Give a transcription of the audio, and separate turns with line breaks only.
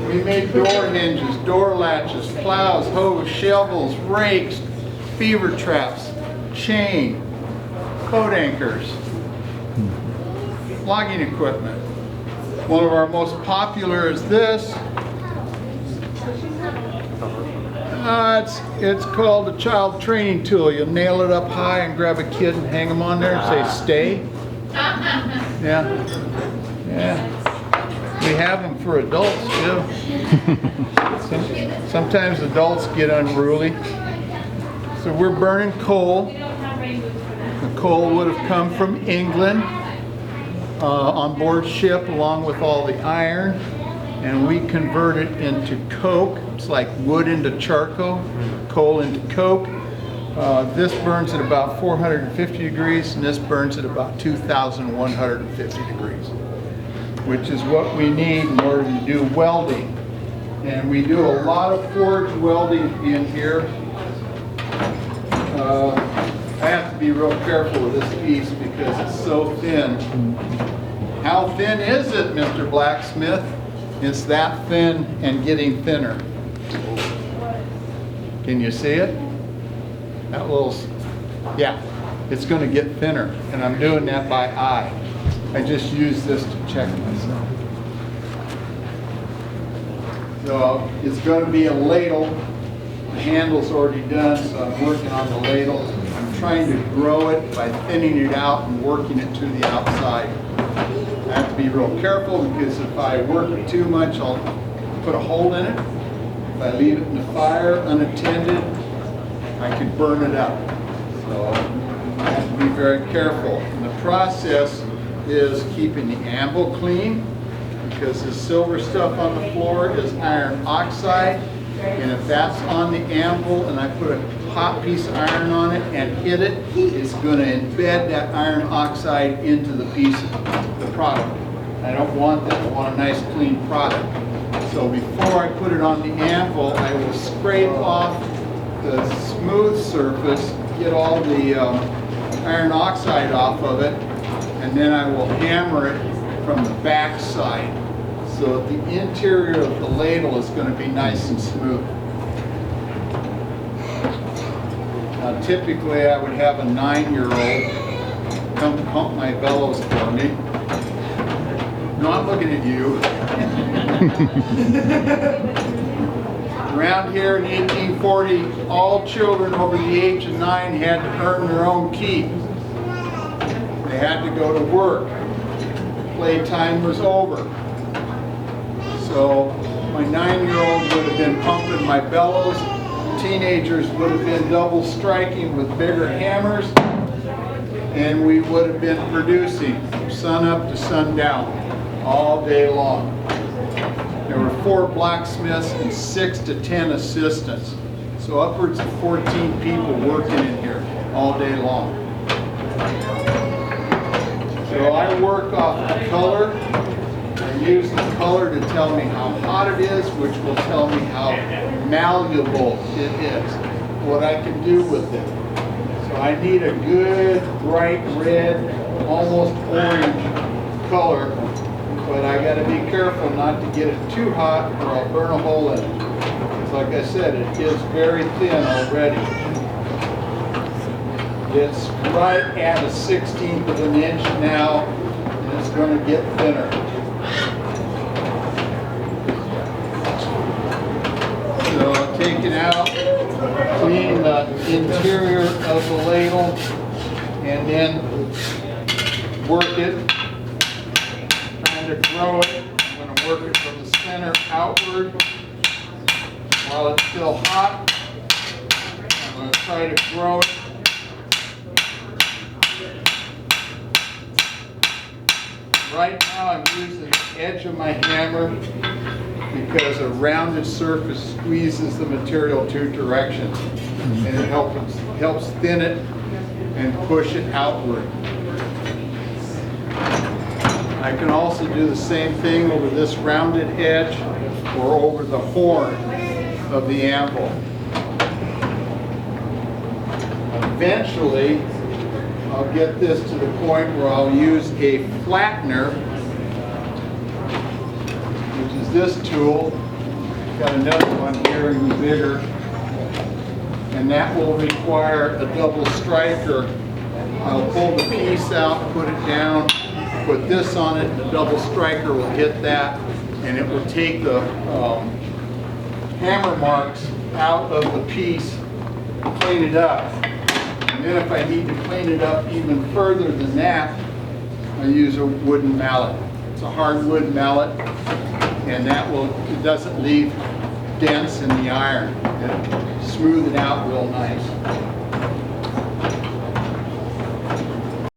We made door hinges, door latches, plows, hoes, shovels, rakes, beaver traps, chain, boat anchors, logging equipment. One of our most popular is this. It's called a child training tool. You nail it up high and grab a kid and hang them on there and say stay. Yeah. We have them for adults too. Sometimes adults get unruly. So we're burning coal. The coal would have come from England on board ship along with all the iron, and we convert it into coke. It's like wood into charcoal, coal into coke. This burns at about 450 degrees, and this burns at about 2,150 degrees, which is what we need in order to do welding. And we do a lot of forge welding in here. I have to be real careful with this piece because it's so thin. How thin is it, Mr. Blacksmith? It's that thin and getting thinner. Can you see it? That little, yeah, it's going to get thinner, and I'm doing that by eye. I just use this to check myself. So it's going to be a ladle. The handle's already done, so I'm working on the ladle. I'm trying to grow it by thinning it out and working it to the outside. I have to be real careful because if I work it too much, I'll put a hole in it. If I leave it in the fire unattended, I could burn it up. So I have to be very careful. And the process is keeping the anvil clean, because the silver stuff on the floor is iron oxide, and if that's on the anvil and I put a hot piece of iron on it and hit it, it's going to embed that iron oxide into the piece of the product. I don't want that. I want a nice clean product. So before I put it on the anvil, I will scrape off the smooth surface, get all the iron oxide off of it, and then I will hammer it from the back side so that the interior of the ladle is going to be nice and smooth. Now typically I would have a 9-year-old come pump my bellows for me. No, I'm looking at you. Around here in 1840, all children over the age of 9 had to earn their own keep. They had to go to work. Playtime was over. So my 9-year-old would have been pumping my bellows. Teenagers would have been double striking with bigger hammers. And we would have been producing from sun up to sundown all day long. There were 4 blacksmiths and 6 to 10 assistants. So upwards of 14 people working in here all day long. So I work off the color. I use the color to tell me how hot it is, which will tell me how malleable it is, what I can do with it. So I need a good, bright red, almost orange color, but I got to be careful not to get it too hot or I'll burn a hole in it. Because like I said, it is very thin already. It's right at a 1/16 of an inch now, and it's going to get thinner. So take it out, clean the interior of the ladle, and then work it, trying to grow it. I'm going to work it from the center outward while it's still hot. I'm going to try to grow it. Right now I'm using the edge of my hammer because a rounded surface squeezes the material 2 directions, and it helps thin it and push it outward. I can also do the same thing over this rounded edge or over the horn of the anvil. Eventually, I'll get this to the point where I'll use a flattener, which is this tool, Got another one here, even bigger, and that will require a double striker. I'll pull the piece out, put it down, put this on it, and the double striker will hit that, and it will take the hammer marks out of the piece, clean it up. And then if I need to clean it up even further than that, I use a wooden mallet. It's a hardwood mallet, and that will, it doesn't leave dents in the iron. It'll smooth it out real nice.